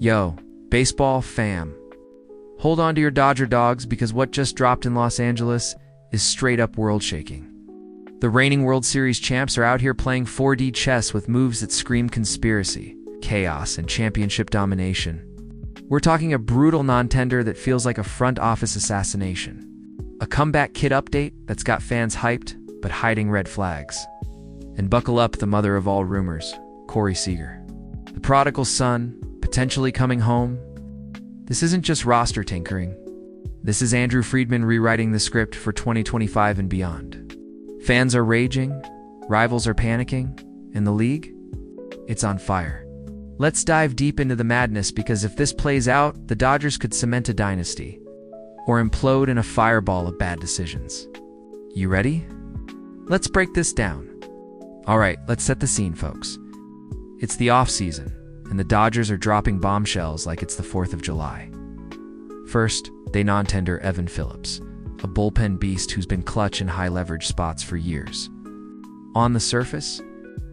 Yo, baseball fam. Hold on to your Dodger dogs because what just dropped in Los Angeles is straight up world shaking. The reigning World Series champs are out here playing 4D chess with moves that scream conspiracy, chaos, and championship domination. We're talking a brutal non-tender that feels like a front office assassination. A comeback kid update that's got fans hyped, but hiding red flags. And buckle up, the mother of all rumors, Corey Seager. The prodigal son, potentially coming home. This isn't just roster tinkering. This is Andrew Friedman rewriting the script for 2025 and beyond. Fans are raging, rivals are panicking, and the league? It's on fire. Let's dive deep into the madness because if this plays out, the Dodgers could cement a dynasty or implode in a fireball of bad decisions. You ready? Let's break this down. All right, let's set the scene, folks. It's the off-season, and the Dodgers are dropping bombshells like it's the 4th of July. First, they non-tender Phillips, a bullpen beast who's been clutch in high-leverage spots for years. On the surface,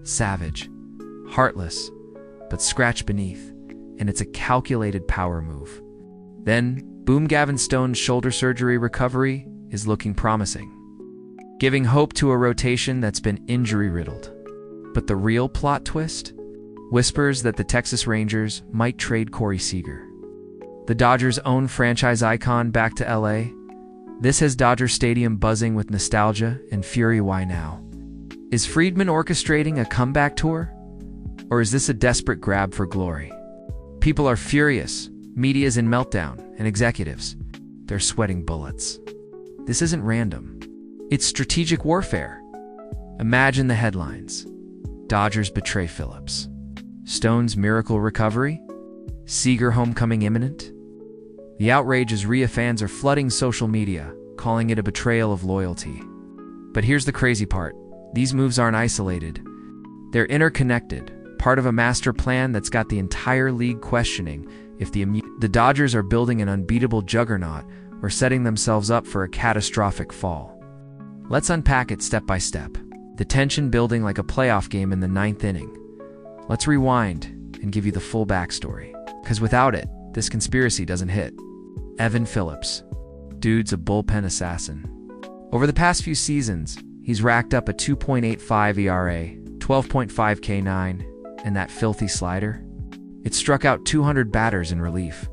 savage, heartless, but scratch beneath, and it's a calculated power move. Then, boom, Gavin Stone's shoulder surgery recovery is looking promising, giving hope to a rotation that's been injury-riddled. But the real plot twist? Whispers that the Texas Rangers might trade Corey Seager, the Dodgers' own franchise icon, back to LA. This has Dodger Stadium buzzing with nostalgia and fury. Why now? Is Friedman orchestrating a comeback tour? Or is this a desperate grab for glory? People are furious, media's in meltdown, and executives, they're sweating bullets. This isn't random. It's strategic warfare. Imagine the headlines. Dodgers betray Phillips. Stone's miracle recovery? Seager homecoming imminent? The outrage as Rhea fans are flooding social media, calling it a betrayal of loyalty. But here's the crazy part. These moves aren't isolated. They're interconnected, part of a master plan that's got the entire league questioning if the Dodgers are building an unbeatable juggernaut or setting themselves up for a catastrophic fall. Let's unpack it step by step. The tension building like a playoff game in the 9th inning. Let's rewind and give you the full backstory, because without it, this conspiracy doesn't hit. Phillips. Dude's a bullpen assassin. Over the past few seasons, he's racked up a 2.85 ERA, 12.5 K9, and that filthy slider. It struck out 200 batters in relief.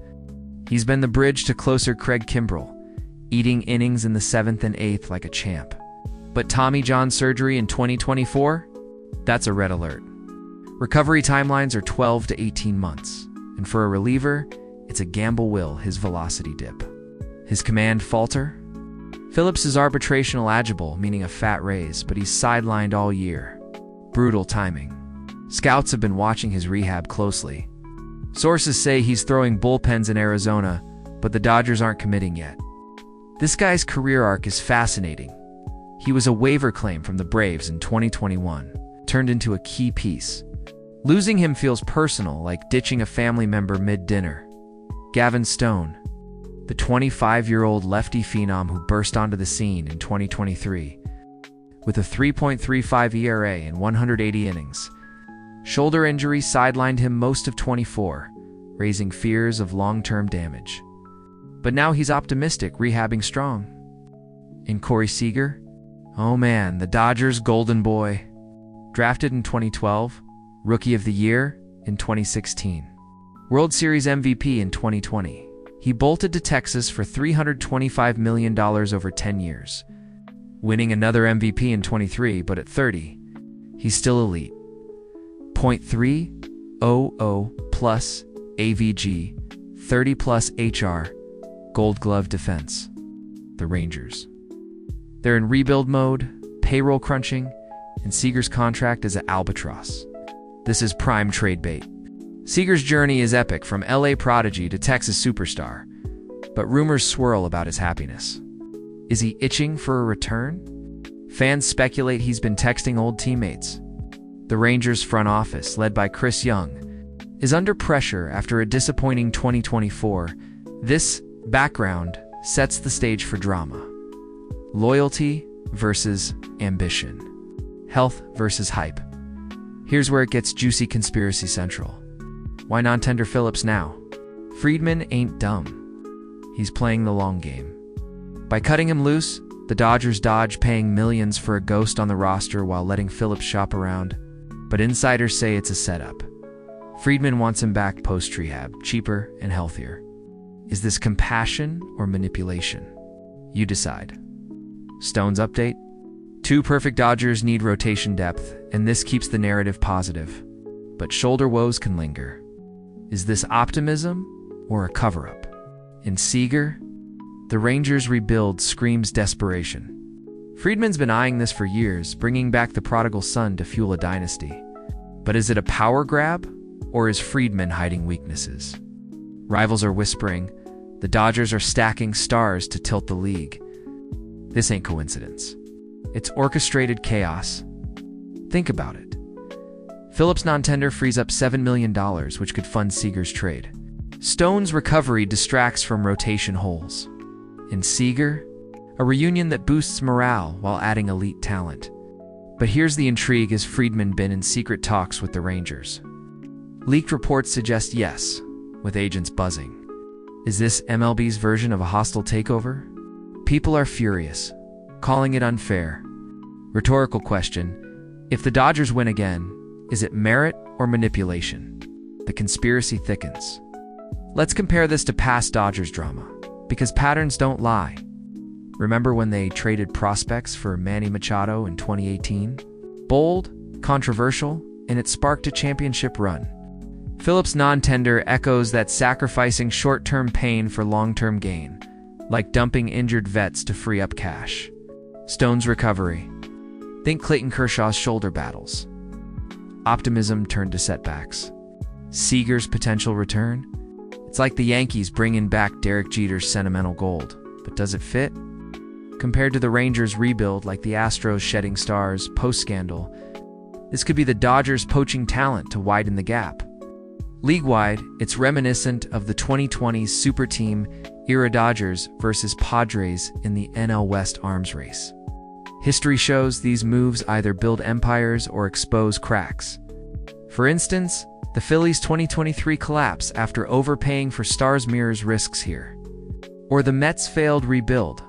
He's been the bridge to closer Craig Kimbrell, eating innings in the 7th and 8th like a champ. But Tommy John surgery in 2024? That's a red alert. Recovery timelines are 12 to 18 months, and for a reliever, it's a gamble. Will his velocity dip? His command falter? Phillips is arbitrational eligible, meaning a fat raise, but he's sidelined all year. Brutal timing. Scouts have been watching his rehab closely. Sources say he's throwing bullpens in Arizona, but the Dodgers aren't committing yet. This guy's career arc is fascinating. He was a waiver claim from the Braves in 2021, turned into a key piece. Losing him feels personal, like ditching a family member mid-dinner. Gavin Stone, the 25-year-old lefty phenom who burst onto the scene in 2023 with a 3.35 ERA in 180 innings. Shoulder injury sidelined him most of 24, raising fears of long-term damage. But now he's optimistic, rehabbing strong. In Corey Seager? Oh man, the Dodgers' golden boy. Drafted in 2012, Rookie of the Year in 2016. World Series MVP in 2020. He bolted to Texas for $325 million over 10 years. Winning another MVP in 23, but at 30, he's still elite. .300 plus AVG, 30 plus HR, Gold Glove defense. The Rangers. They're in rebuild mode, payroll crunching, and Seager's contract is an albatross. This is prime trade bait. Seager's journey is epic, from LA prodigy to Texas superstar, but rumors swirl about his happiness. Is he itching for a return? Fans speculate he's been texting old teammates. The Rangers front office, led by Chris Young, is under pressure after a disappointing 2024. This background sets the stage for drama. Loyalty versus ambition. Health versus hype. Here's where it gets juicy. Conspiracy Central. Why non-tender Phillips now? Friedman ain't dumb. He's playing the long game. By cutting him loose, the Dodgers dodge paying millions for a ghost on the roster while letting Phillips shop around. But insiders say it's a setup. Friedman wants him back post-rehab, cheaper and healthier. Is this compassion or manipulation? You decide. Stone's update? 2 perfect Dodgers need rotation depth, and this keeps the narrative positive. But shoulder woes can linger. Is this optimism or a cover-up? In Seager, the Rangers' rebuild screams desperation. Friedman's been eyeing this for years, bringing back the prodigal son to fuel a dynasty. But is it a power grab, or is Friedman hiding weaknesses? Rivals are whispering, the Dodgers are stacking stars to tilt the league. This ain't coincidence. It's orchestrated chaos. Think about it. Phillips' non-tender frees up $7 million, which could fund Seager's trade. Stone's recovery distracts from rotation holes. In Seager, a reunion that boosts morale while adding elite talent. But here's the intrigue: has Friedman been in secret talks with the Rangers? Leaked reports suggest yes, with agents buzzing. Is this MLB's version of a hostile takeover? People are furious, calling it unfair. Rhetorical question: if the Dodgers win again, is it merit or manipulation? The conspiracy thickens. Let's compare this to past Dodgers drama, because patterns don't lie. Remember when they traded prospects for Manny Machado in 2018? Bold, controversial, and it sparked a championship run. Phillips' non-tender echoes that, sacrificing short-term pain for long-term gain, like dumping injured vets to free up cash. Stone's recovery. Think Clayton Kershaw's shoulder battles. Optimism turned to setbacks. Seager's potential return? It's like the Yankees bringing back Derek Jeter's sentimental gold. But does it fit? Compared to the Rangers' rebuild, like the Astros shedding stars post-scandal, this could be the Dodgers poaching talent to widen the gap. League-wide, it's reminiscent of the 2020 Super Team era Dodgers versus Padres in the NL West arms race. History shows these moves either build empires or expose cracks. For instance, the Phillies' 2023 collapse after overpaying for stars mirrors risks here. Or the Mets' failed rebuild.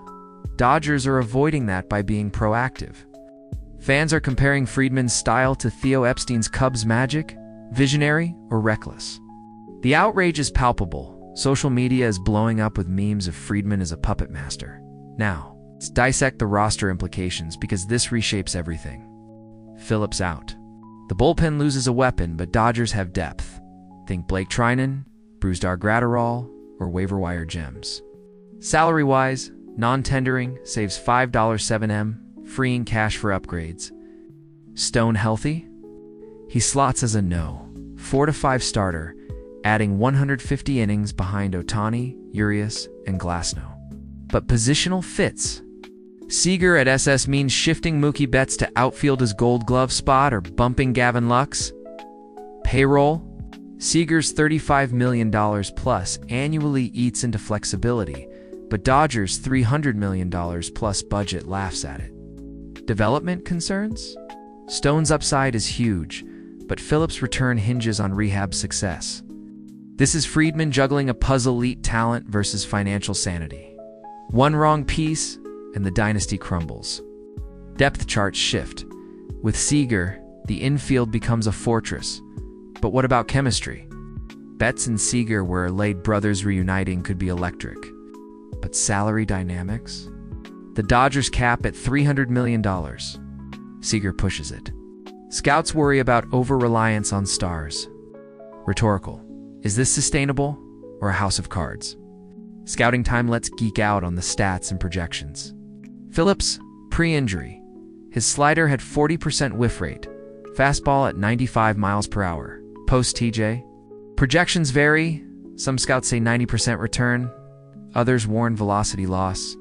Dodgers are avoiding that by being proactive. Fans are comparing Friedman's style to Theo Epstein's Cubs magic, visionary or reckless. The outrage is palpable. Social media is blowing up with memes of Friedman as a puppet master. Now, let's dissect the roster implications, because this reshapes everything. Phillips out. The bullpen loses a weapon, but Dodgers have depth. Think Blake Trinan, Brusdar Graterol, or waiver wire gems. Salary-wise, non-tendering saves $5.7M, freeing cash for upgrades. Stone healthy? He slots as a no, 4-5 starter, adding 150 innings behind Ohtani, Urias, and Glasnow. But positional fits. Seager at SS means shifting Mookie Betts to outfield his Gold Glove spot or bumping Gavin Lux. Payroll? Seager's $35 million plus annually eats into flexibility, but Dodgers' $300 million plus budget laughs at it. Development concerns? Stone's upside is huge, but Phillips' return hinges on rehab success. This is Friedman juggling a puzzle: elite talent versus financial sanity. One wrong piece, and the dynasty crumbles. Depth charts shift. With Seager, the infield becomes a fortress. But what about chemistry? Betts and Seager, where Laid brothers reuniting, could be electric. But salary dynamics? The Dodgers cap at $300 million. Seager pushes it. Scouts worry about over-reliance on stars. Rhetorical. Is this sustainable, or a house of cards? Scouting time lets geek out on the stats and projections. Phillips, pre-injury. His slider had 40% whiff rate, fastball at 95 miles per hour. Post-TJ. Projections vary. Some scouts say 90% return. Others warn velocity loss.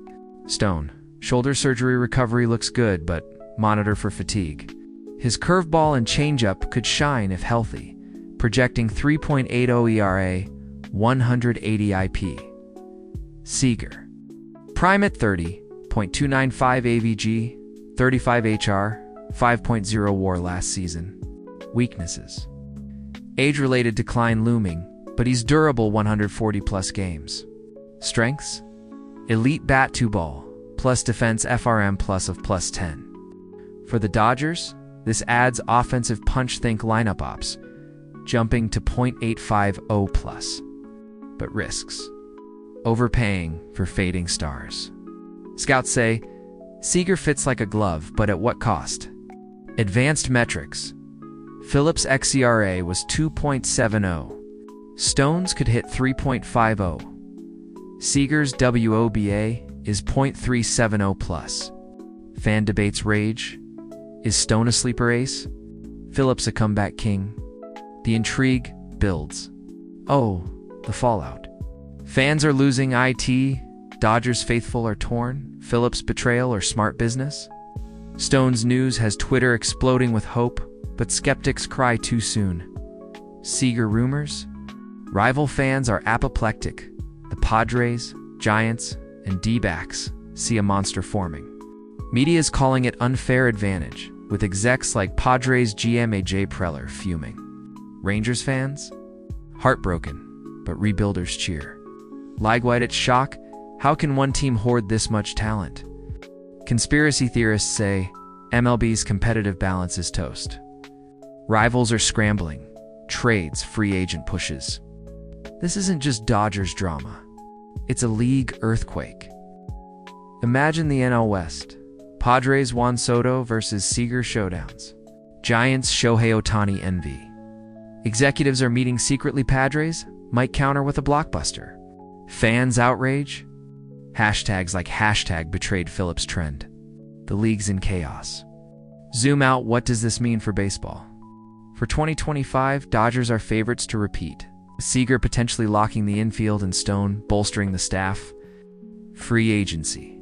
Stone. Shoulder surgery recovery looks good, but monitor for fatigue. His curveball and changeup could shine if healthy, projecting 3.80 ERA, 180 IP. Seager. Prime at 30, .295 AVG, 35 HR, 5.0 WAR last season. Weaknesses. Age-related decline looming, but he's durable 140-plus games. Strengths? Elite bat to ball, plus defense FRM plus of plus 10. For the Dodgers, this adds offensive punch. Think lineup ops, jumping to .850 plus. But risks: overpaying for fading stars. Scouts say Seager fits like a glove, but at what cost? Advanced metrics. Phillips' xERA was 2.70. Stone's could hit 3.50. Seager's WOBA is .370 plus. Fan debates rage. Is Stone a sleeper ace? Phillips a comeback king? The intrigue builds. Oh, the fallout. Fans are losing IT. Dodgers faithful are torn. Phillips betrayal or smart business? Stone's news has Twitter exploding with hope, but skeptics cry too soon. Seager rumors? Rival fans are apoplectic. The Padres, Giants, and D-backs see a monster forming. Media is calling it unfair advantage, with execs like Padres GM AJ Preller fuming. Rangers fans? Heartbroken, but rebuilders cheer. Lightweight at shock, how can one team hoard this much talent? Conspiracy theorists say MLB's competitive balance is toast. Rivals are scrambling, trades, free agent pushes. This isn't just Dodgers drama. It's a league earthquake. Imagine the NL West. Padres Juan Soto versus Seager showdowns. Giants Shohei Ohtani envy. Executives are meeting secretly. Padres might counter with a blockbuster. Fans outrage. Hashtags like #betrayed Phillips trend. The league's in chaos. Zoom out, what does this mean for baseball? For 2025, Dodgers are favorites to repeat. Seager potentially locking the infield and Stone bolstering the staff. Free agency.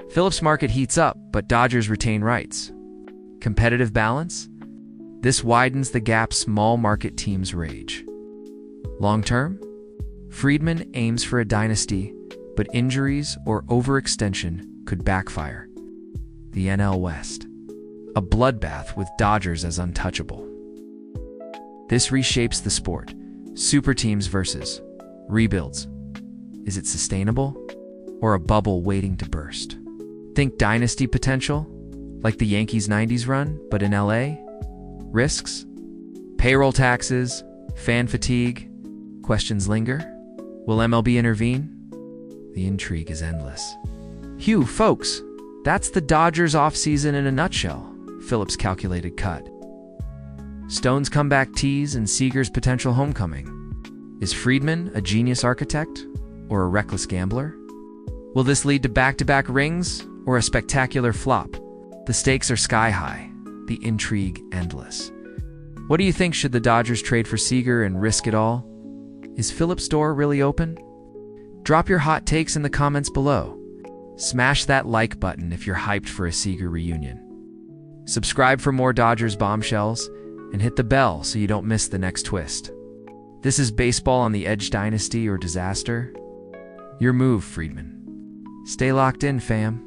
Phillips market heats up, but Dodgers retain rights. Competitive balance? This widens the gap. Small market teams rage. Long term? Friedman aims for a dynasty, but injuries or overextension could backfire. The NL West. A bloodbath with Dodgers as untouchable. This reshapes the sport. Super teams versus rebuilds. Is it sustainable or a bubble waiting to burst? Think dynasty potential, like the Yankees' 90s run, but in LA? Risks? Payroll taxes, fan fatigue, questions linger? Will MLB intervene? The intrigue is endless. Phew, folks, that's the Dodgers offseason in a nutshell. Phillips' calculated cut. Stone's comeback tease and Seager's potential homecoming. Is Friedman a genius architect or a reckless gambler? Will this lead to back-to-back rings or a spectacular flop? The stakes are sky high, the intrigue endless. What do you think? Should the Dodgers trade for Seager and risk it all? Is Phillips' door really open? Drop your hot takes in the comments below. Smash that like button if you're hyped for a Seager reunion. Subscribe for more Dodgers bombshells, and hit the bell so you don't miss the next twist. This is Baseball on the Edge, dynasty or disaster. Your move, Friedman. Stay locked in, fam.